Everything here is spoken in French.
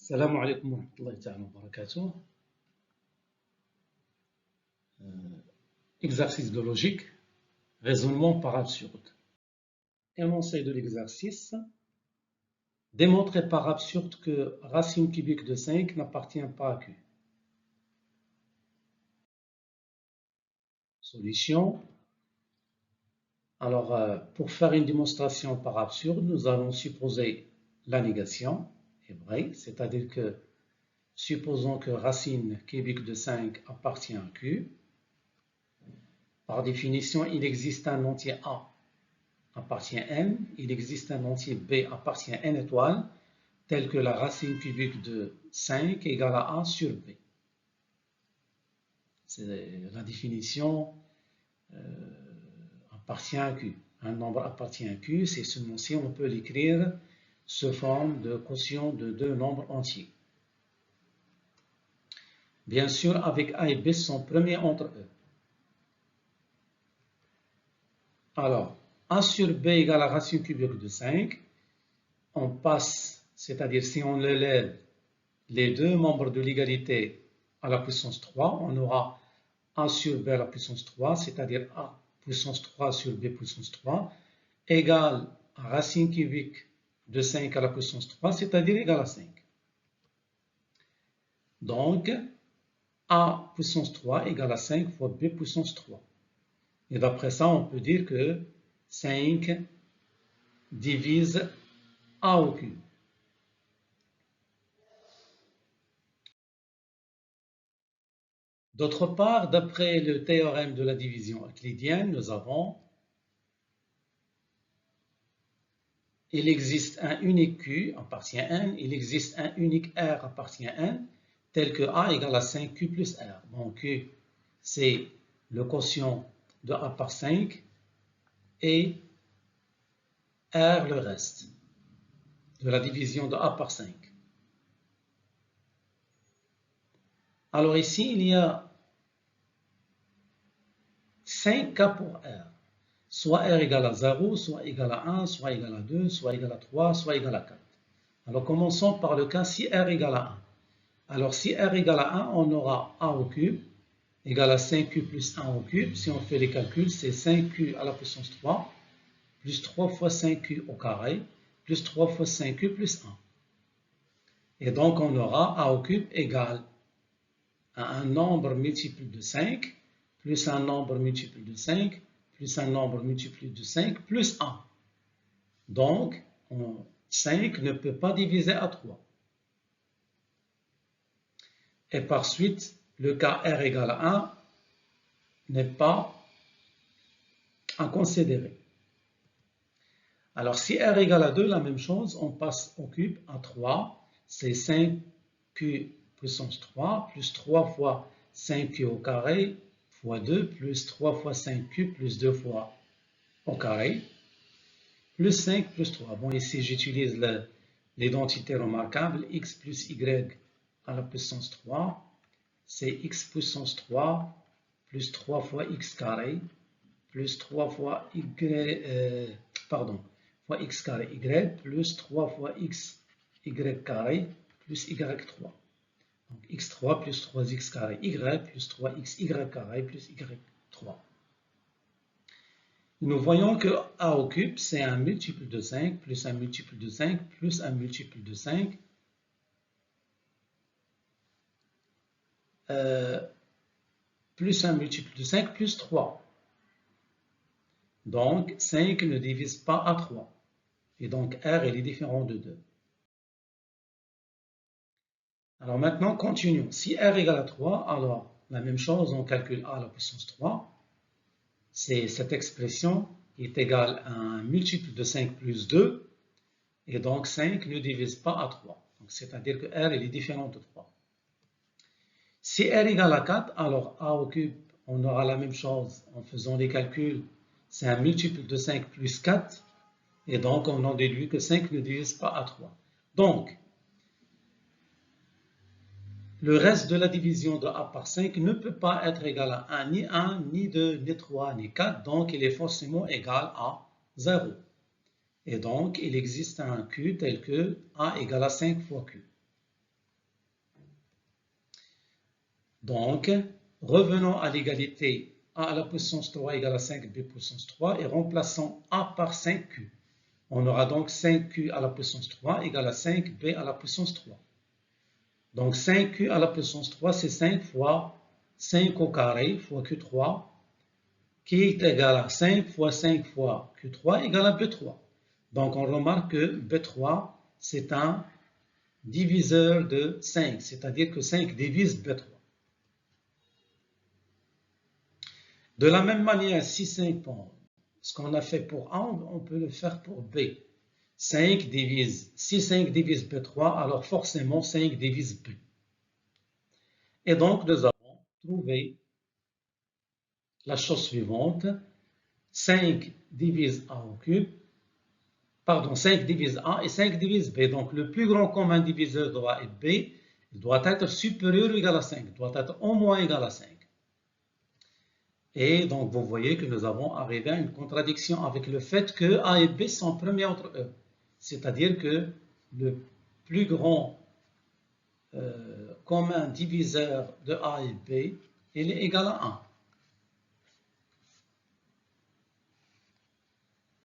السلام عليكم ورحمة الله تعالى وبركاته. Exercice de logique, raisonnement par absurde. Énoncé de l'exercice. Démontrer par absurde que racine cubique de 5 n'appartient pas à Q. Solution. Alors, pour faire une démonstration par absurde, nous allons supposer la négation est vraie, c'est-à-dire que supposons que racine cubique de 5 appartient à Q. Par définition, il existe un entier A appartient à N, il existe un entier B appartient à N étoiles, tel que la racine cubique de 5 égale à A sur B. C'est la définition appartient à Q. Un nombre appartient à Q, c'est seulement si on peut l'écrire sous forme de quotient de deux nombres entiers. Bien sûr, avec A et B sont premiers entre eux. Alors, A sur B égale à racine cubique de 5. On passe, c'est-à-dire si on élève les deux membres de l'égalité à la puissance 3, on aura A sur B à la puissance 3, c'est-à-dire A puissance 3 sur B puissance 3, égale à racine cubique de 5 à la puissance 3, c'est-à-dire égal à 5. Donc, A puissance 3 égale à 5 fois B puissance 3. Et d'après ça, on peut dire que 5 divise A au cube. D'autre part, d'après le théorème de la division euclidienne, nous avons il existe un unique Q appartient à N, il existe un unique R appartient à N, tel que A égale à 5Q plus R. Donc Q, c'est le quotient de A par 5 et R le reste de la division de A par 5. Alors ici, il y a 5 cas pour R. Soit R égale à 0, soit égal à 1, soit égal à 2, soit égal à 3, soit égal à 4. Alors commençons par le cas si R égale à 1. Alors si R égale à 1, on aura A au cube égale à 5Q plus 1 au cube. Si on fait les calculs, c'est 5Q à la puissance 3 plus 3 fois 5Q au carré plus 3 fois 5Q plus 1. Et donc on aura A au cube égale à un nombre multiple de 5 plus un nombre multiple de 5 plus un nombre multiple de 5 plus 1. Donc, 5 ne peut pas diviser à 3. Et par suite, le cas R égale à 1 n'est pas à considérer. Alors, si R égale à 2, la même chose, on passe au cube à 3. C'est 5Q puissance 3 plus 3 fois 5Q au carré fois 2 plus 3 fois 5Q plus 2 fois au carré plus 5 plus 3. Bon, ici, j'utilise l'identité remarquable, x plus y à la puissance 3, c'est x puissance 3 plus 3 fois x carré plus 3 fois y, fois x carré y plus 3 fois x y carré plus y3. Donc x3 plus 3x carré y plus 3xy carré plus y3. Nous voyons que A au cube, c'est un multiple de 5, plus un multiple de 5, plus un multiple de 5, plus un multiple de 5, plus 3. Donc, 5 ne divise pas à 3. Et donc, R, il est différent de 2. Alors maintenant, continuons. Si R égale à 3, alors, la même chose, on calcule A à la puissance 3. C'est cette expression qui est égale à un multiple de 5 plus 2. Et donc, 5 ne divise pas à 3. C'est-à-dire que R il est différent de 3. Si R égale à 4, alors A au cube, on aura la même chose en faisant les calculs. C'est un multiple de 5 plus 4. Et donc, on en déduit que 5 ne divise pas à 3. Donc, le reste de la division de A par 5 ne peut pas être égal à 1, ni 1, ni 2, ni 3, ni 4. Donc, il est forcément égal à 0. Et donc, il existe un Q tel que A égale à 5 fois Q. Donc, revenons à l'égalité a à la puissance 3 égale à 5b puissance 3 et remplaçons a par 5q. On aura donc 5q à la puissance 3 égale à 5b à la puissance 3. Donc 5q à la puissance 3, c'est 5 fois 5 au carré fois q3, qui est égal à 5 fois 5 fois q3 égale à b3. Donc on remarque que b3, c'est un diviseur de 5, c'est-à-dire que 5 divise b3. De la même manière, si 5 pour ce qu'on a fait pour A, on peut le faire pour B. Si 5 divise B3, alors forcément 5 divise B. Et donc nous avons trouvé la chose suivante. 5 divise A au cube, pardon, 5 divise A et 5 divise B. Donc le plus grand commun diviseur de A et B doit être supérieur ou égal à 5, doit être au moins égal à 5. Et donc, vous voyez que nous avons arrivé à une contradiction avec le fait que A et B sont premiers entre eux. C'est-à-dire que le plus grand commun diviseur de A et B, il est égal à 1.